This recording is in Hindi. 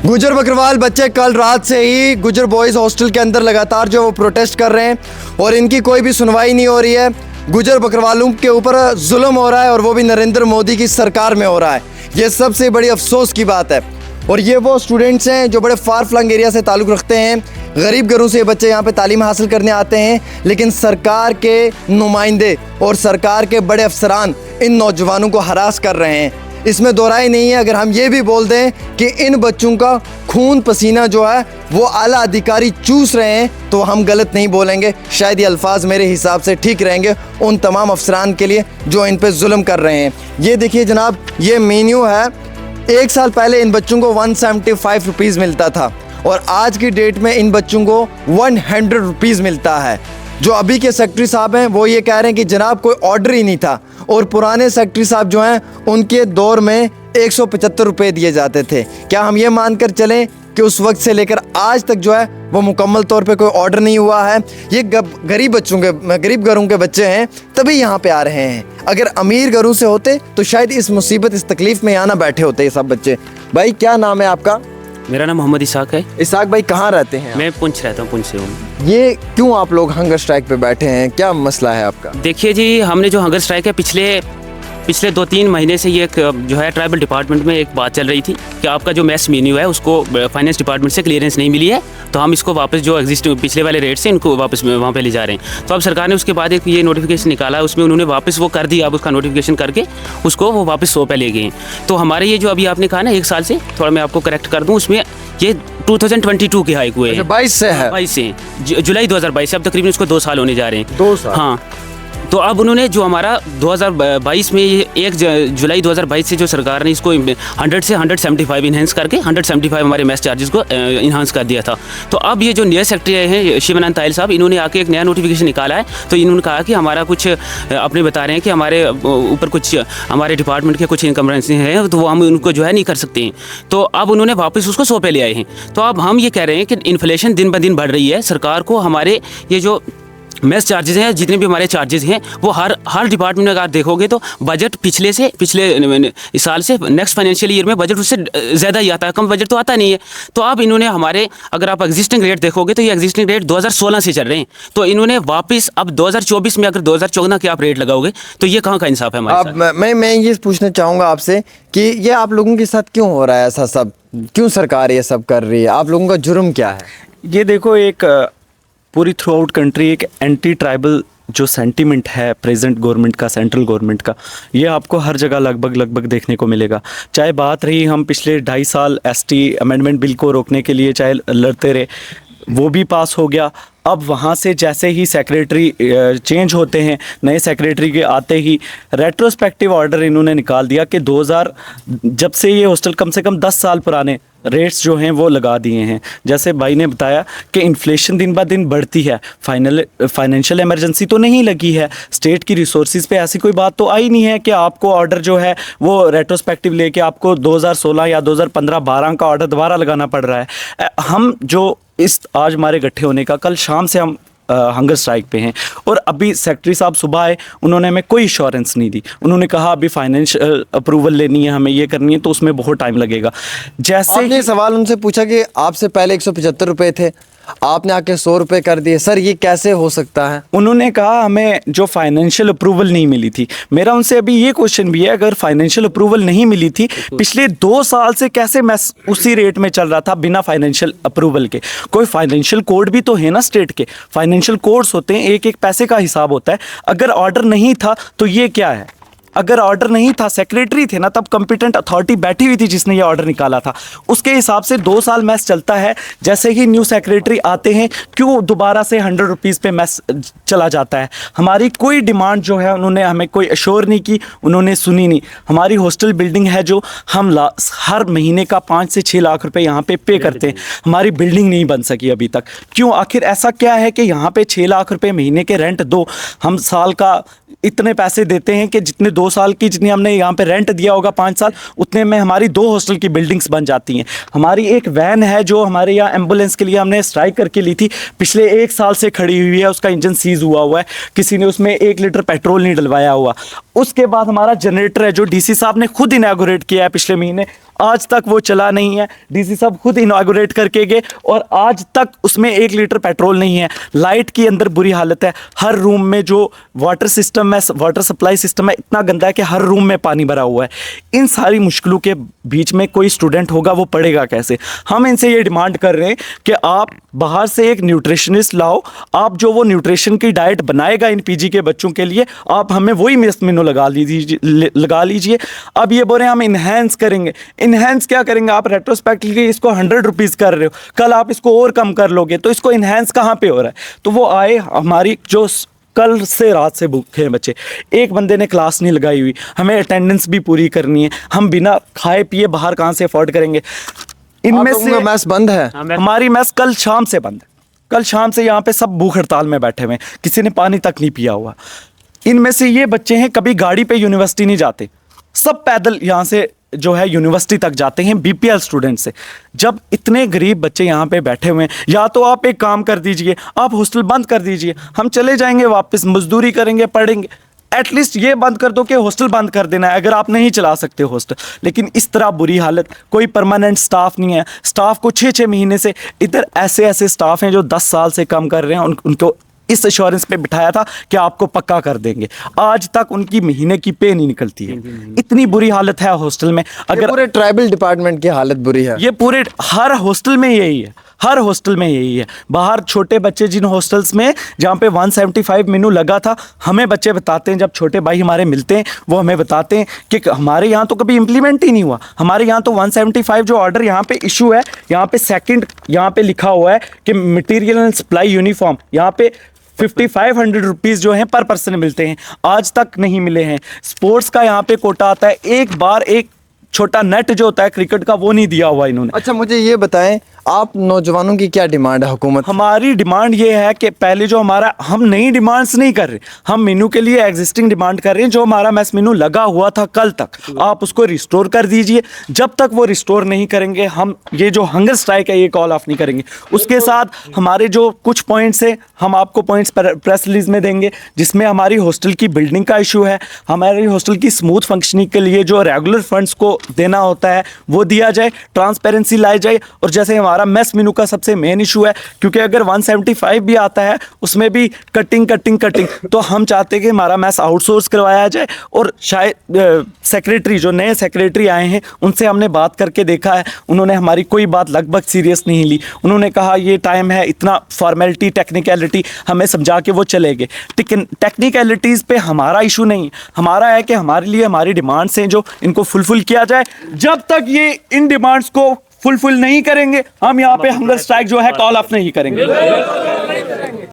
गुजर बकरवाल बच्चे कल रात से ही गुजर बॉयज़ हॉस्टल के अंदर लगातार जो वो प्रोटेस्ट कर रहे हैं और इनकी कोई भी सुनवाई नहीं हो रही है। गुजर बकरवालों के ऊपर जुल्म हो रहा है और वो भी नरेंद्र मोदी की सरकार में हो रहा है। ये सबसे बड़ी अफसोस की बात है। और ये वो स्टूडेंट्स हैं जो बड़े फार फ्लंग एरिया से ताल्लुक़ रखते हैं, गरीब घरों से ये बच्चे यहाँ पे तालीम हासिल करने आते हैं, लेकिन सरकार के नुमाइंदे और सरकार के बड़े अफसरान इन नौजवानों को हरास कर रहे हैं। इसमें दो राय नहीं है। अगर हम ये भी बोल दें कि इन बच्चों का खून पसीना जो है वो आला अधिकारी चूस रहे हैं तो हम गलत नहीं बोलेंगे। शायद ये अल्फाज मेरे हिसाब से ठीक रहेंगे उन तमाम अफसरान के लिए जो इन पे जुल्म कर रहे हैं। ये देखिए जनाब, ये मेन्यू है। 1 साल पहले इन बच्चों को 175 रुपीज़ मिलता था और आज की डेट में इन बच्चों को 100 रुपीज़ मिलता है। जो अभी के सेक्रेटरी साहब हैं वो ये कह रहे हैं कि जनाब कोई ऑर्डर ही नहीं था और पुराने सेक्रेटरी साहब जो हैं उनके दौर में 175 रुपये दिए जाते थे। क्या हम ये मानकर चलें कि उस वक्त से लेकर आज तक जो है वो मुकम्मल तौर पे कोई ऑर्डर नहीं हुआ है? ये गरीब घरों के बच्चे हैं तभी यहाँ पे आ रहे हैं। अगर अमीर घरों से होते तो शायद इस मुसीबत, इस तकलीफ़ में यहाँ ना बैठे होते ये सब बच्चे। भाई क्या नाम है आपका? मेरा नाम मोहम्मद इसाक है। इसाक भाई कहाँ रहते हैं? मैं पुंछ रहता हूँ, पुंछ से हूँ। ये क्यों आप लोग हंगर स्ट्राइक पे बैठे हैं, क्या मसला है आपका? देखिए जी, हमने जो हंगर स्ट्राइक है पिछले 2-3 महीने से ये जो है ट्राइबल डिपार्टमेंट में एक बात चल रही थी कि आपका जो मैस मेन्यू है उसको फाइनेंस डिपार्टमेंट से क्लियरेंस नहीं मिली है, तो हम इसको वापस जो एग्जिस्टिंग पिछले वाले रेट से इनको वापस वहाँ पे ले जा रहे हैं। तो अब सरकार ने उसके बाद एक ये नोटिफिकेशन निकाला, उसमें उन्होंने वापस वो कर दिया। अब उसका नोटिफिकेशन करके उसको वो वापस 100 पे ले गए। तो हमारे ये जो अभी आपने कहा ना 1 साल से, थोड़ा मैं आपको करेक्ट कर दूँ, उसमें ये 2022 के हाइक हुए हैं। 22 से है? 22 से, जुलाई 2022 से। अब तकरीबन उसको 2 साल होने जा रहे हैं। 2 साल? हाँ। तो अब उन्होंने जो हमारा 2022 में ये 1 जुलाई 2022 से जो सरकार ने इसको 100 से 175 इन्हेंस करके 175 हमारे मैस चार्जेस को इन्हांस कर दिया था। तो अब ये जो नए सेक्रेटरी हैं शिवानंद तायल साहब, इन्होंने आके एक नया नोटिफिकेशन निकाला है। तो इन्होंने कहा कि हमारा कुछ अपने बता रहे हैं कि हमारे ऊपर कुछ हमारे डिपार्टमेंट के कुछ इनकम्बरेंसी हैं, तो वो हम उनको जो है नहीं कर सकते हैं। तो अब उन्होंने वापस उसको 100 पे ले आए हैं। तो अब हम ये कह रहे हैं कि इन्फ्लेशन दिन ब दिन बढ़ रही है। सरकार को हमारे ये जो मेस चार्जेस हैं, जितने भी हमारे चार्जेस हैं, वो हर डिपार्टमेंट में अगर देखोगे तो बजट पिछले साल से नेक्स्ट फाइनेंशियल ईयर में बजट उससे ज़्यादा ही आता है, कम बजट तो आता नहीं है। तो अब इन्होंने हमारे, अगर आप एग्जिस्टिंग रेट देखोगे तो ये एग्जिस्टिंग रेट 2016 से चल रहे हैं। तो इन्होंने वापस अब 2024 में अगर 2014 के आप रेट लगाओगे तो ये कहाँ का इंसाफ है हमारे साथ? मैं ये पूछना चाहूँगा आपसे कि ये आप लोगों के साथ क्यों हो रहा है ऐसा सब? क्यों सरकार ये सब कर रही है? आप लोगों का जुर्म क्या है? ये देखो, एक पूरी थ्रू आउट कंट्री एक एंटी ट्राइबल जो सेंटीमेंट है प्रेजेंट गवर्नमेंट का, सेंट्रल गवर्नमेंट का, ये आपको हर जगह लगभग देखने को मिलेगा। चाहे बात रही, हम पिछले 2.5 साल एसटी अमेंडमेंट बिल को रोकने के लिए चाहे लड़ते रहे, वो भी पास हो गया। अब वहाँ से जैसे ही सेक्रेटरी चेंज होते हैं, नए सेक्रेटरी के आते ही रेट्रोस्पेक्टिव ऑर्डर इन्होंने निकाल दिया कि 2000 जब से ये हॉस्टल कम से कम 10 साल पुराने रेट्स जो हैं वो लगा दिए हैं। जैसे भाई ने बताया कि इन्फ्लेशन दिन ब दिन बढ़ती है, फाइनेंशियल इमरजेंसी तो नहीं लगी है, स्टेट की रिसोर्सेज पे ऐसी कोई बात तो आई नहीं है कि आपको ऑर्डर जो है वो रेट्रोस्पेक्टिव लेके आपको 2016 या 2015-12 का ऑर्डर दोबारा लगाना पड़ रहा है। हम जो इस आज हमारे इकट्ठे होने का, कल शाम से हम हंगर स्ट्राइक पे हैं और अभी सेक्रेटरी साहब सुबह आए, उन्होंने हमें कोई इंश्योरेंस नहीं दी। उन्होंने कहा अभी फाइनेंशियल अप्रूवल लेनी है, हमें ये करनी है, तो उसमें बहुत टाइम लगेगा। जैसे आपने सवाल उनसे पूछा कि आपसे पहले 175 रुपये थे, आपने आके 100 रुपये कर दिए, सर ये कैसे हो सकता है? उन्होंने कहा हमें जो फाइनेंशियल अप्रूवल नहीं मिली थी। मेरा उनसे अभी ये क्वेश्चन भी है, अगर फाइनेंशियल अप्रूवल नहीं मिली थी, पिछले 2 साल से कैसे मैस उसी रेट में चल रहा था बिना फाइनेंशियल अप्रूवल के? कोई फाइनेंशियल कोड भी तो है ना स्टेट के, फाइनेंशियल कोड्स होते हैं, एक पैसे का हिसाब होता है। अगर ऑर्डर नहीं था तो ये क्या है? अगर ऑर्डर नहीं था, सेक्रेटरी थे ना, तब कॉम्पिटेंट अथॉरिटी बैठी हुई थी जिसने ये ऑर्डर निकाला था, उसके हिसाब से 2 साल मैस चलता है। जैसे ही न्यू सेक्रेटरी आते हैं, क्यों दोबारा से 100 रुपीज़ पे मैस चला जाता है? हमारी कोई डिमांड जो है उन्होंने हमें कोई अश्योर नहीं की, उन्होंने सुनी नहीं। हमारी हॉस्टल बिल्डिंग है जो हम हर महीने का 5 से 6 लाख रुपए यहाँ पे करते हैं, हमारी बिल्डिंग नहीं बन सकी अभी तक। क्यों? आखिर ऐसा क्या है कि यहाँ पे 6 लाख रुपए महीने के रेंट दो, हम साल का इतने पैसे देते हैं कि जितने 2 साल की जितनी हमने यहाँ पे रेंट दिया होगा 5 साल, उतने में हमारी 2 हॉस्टल की बिल्डिंग्स बन जाती हैं। हमारी एक वैन है जो हमारे यहाँ एम्बुलेंस के लिए हमने स्ट्राइक करके ली थी, पिछले 1 साल से खड़ी हुई है, उसका इंजन सीज हुआ है, किसी ने उसमें 1 लीटर पेट्रोल नहीं डलवाया हुआ। उसके बाद हमारा जनरेटर है जो डीसी साहब ने खुद इनॉग्रेट किया है पिछले महीने, आज तक वो चला नहीं है। डीसी साहब खुद इनॉग्रेट करके गए और आज तक उसमें 1 लीटर पेट्रोल नहीं है। लाइट की अंदर बुरी हालत है। हर रूम में जो वाटर सिस्टम है, वाटर सप्लाई सिस्टम है, इतना गंदा है कि हर रूम में पानी भरा हुआ है। इन सारी मुश्किलों के बीच में कोई स्टूडेंट होगा वो पढ़ेगा कैसे? हम इनसे ये डिमांड कर रहे हैं कि आप बाहर से एक न्यूट्रिशनिस्ट लाओ, आप जो वो न्यूट्रिशन की डाइट बनाएगा इन पीजी के बच्चों के लिए, आप हमें वही मेनू लगा लीजिए। अब ये बोल रहे हैं हम इन्हेंस करेंगे। इन्हेंस क्या करेंगे? आप रेट्रोस्पेक्टिवली इसको 100 रुपीज़ कर रहे हो, कल आप इसको और कम कर लोगे, तो इसको इन्हेंस कहाँ पे हो रहा है? तो वो आए, हमारी जो कल से रात से भूखे हैं बच्चे, एक बंदे ने क्लास नहीं लगाई हुई, हमें अटेंडेंस भी पूरी करनी है, हम बिना खाए पिए बाहर कहाँ से अफोर्ड करेंगे? इनमें से मैस बंद है। हमारी मैस कल शाम से बंद है। कल शाम से यहाँ पे सब भूख हड़ताल में बैठे हुए हैं, किसी ने पानी तक नहीं पिया हुआ। इनमें से ये बच्चे हैं कभी गाड़ी पे यूनिवर्सिटी नहीं जाते, सब पैदल यहाँ से जो है यूनिवर्सिटी तक जाते हैं, बीपीएल स्टूडेंट से। जब इतने गरीब बच्चे यहाँ पे बैठे हुए हैं, या तो आप एक काम कर दीजिए, आप हॉस्टल बंद कर दीजिए, हम चले जाएंगे वापस, मजदूरी करेंगे, पढ़ेंगे। एटलीस्ट ये बंद कर दो कि हॉस्टल बंद कर देना है अगर आप नहीं चला सकते हॉस्टल। लेकिन इस तरह बुरी हालत, कोई परमानेंट स्टाफ नहीं है। स्टाफ को 6-6 महीने से, इधर ऐसे स्टाफ हैं जो 10 साल से काम कर रहे हैं, उनको इस एश्योरेंस पे बिठाया था कि आपको पक्का कर देंगे, आज तक उनकी महीने की पे नहीं निकलती है। इतनी बुरी हालत है हॉस्टल में। अगर पूरे ट्राइबल डिपार्टमेंट की हालत बुरी है, ये पूरे हर हॉस्टल में यही है, हर हॉस्टल में यही है। बाहर छोटे बच्चे जिन हॉस्टल्स में जहाँ पे 175 मेनू लगा था, हमें बच्चे बताते हैं, जब छोटे भाई हमारे मिलते हैं वो हमें बताते हैं कि हमारे यहाँ तो कभी इम्प्लीमेंट ही नहीं हुआ। हमारे यहाँ तो 175 जो ऑर्डर यहाँ पे इशू है, यहाँ पे सेकंड यहाँ पे लिखा हुआ है कि मटेरियल एंड सप्लाई यूनिफॉर्म, यहाँ पे 5500 रुपीज़ जो हैं पर पर्सन मिलते हैं, आज तक नहीं मिले हैं। स्पोर्ट्स का यहाँ पे कोटा आता है, एक बार एक छोटा नेट जो होता है क्रिकेट का वो नहीं दिया हुआ इन्होंने। अच्छा मुझे ये बताएं, आप नौजवानों की क्या डिमांड है हुकूमत? हमारी डिमांड ये है कि पहले जो हमारा, हम नई डिमांड्स नहीं कर रहे, हम मेनू के लिए एग्जिस्टिंग डिमांड कर रहे हैं। जो हमारा मैस मेनू लगा हुआ था कल तक, आप उसको रिस्टोर कर दीजिए। जब तक वो रिस्टोर नहीं करेंगे, हम ये जो हंगर स्ट्राइक है ये कॉल ऑफ नहीं करेंगे। उसके साथ हमारे जो कुछ पॉइंट्स हैं, हम आपको पॉइंट्स प्रेस रिलीज में देंगे, जिसमें हमारी हॉस्टल की बिल्डिंग का इशू है, हमारी हॉस्टल की स्मूथ फंक्शनिंग के लिए जो रेगुलर फंड्स को देना होता है वो दिया जाए, ट्रांसपेरेंसी लाई जाए। और जैसे हमारा मेस मेनू का सबसे मेन इशू है, क्योंकि अगर 175 भी आता है उसमें भी कटिंग, तो हम चाहते हैं कि हमारा मैस आउटसोर्स करवाया जाए। और शायद सेक्रेटरी, जो नए सेक्रेटरी आए हैं, उनसे हमने बात करके देखा है, उन्होंने हमारी कोई बात लगभग सीरियस नहीं ली। उन्होंने कहा ये टाइम है, इतना फॉर्मेलिटी टेक्निकलिटी हमें समझा के वो चले गए। टेक्निकलिटीज़ पे हमारा इशू नहीं, हमारा है कि हमारे लिए हमारी डिमांड्स हैं जो इनको फुलफिल किया जाए। जब तक ये इन डिमांड्स को फुलफिल नहीं करेंगे, हम यहाँ पे हंगर स्ट्राइक जो है कॉल ऑफ नहीं करेंगे।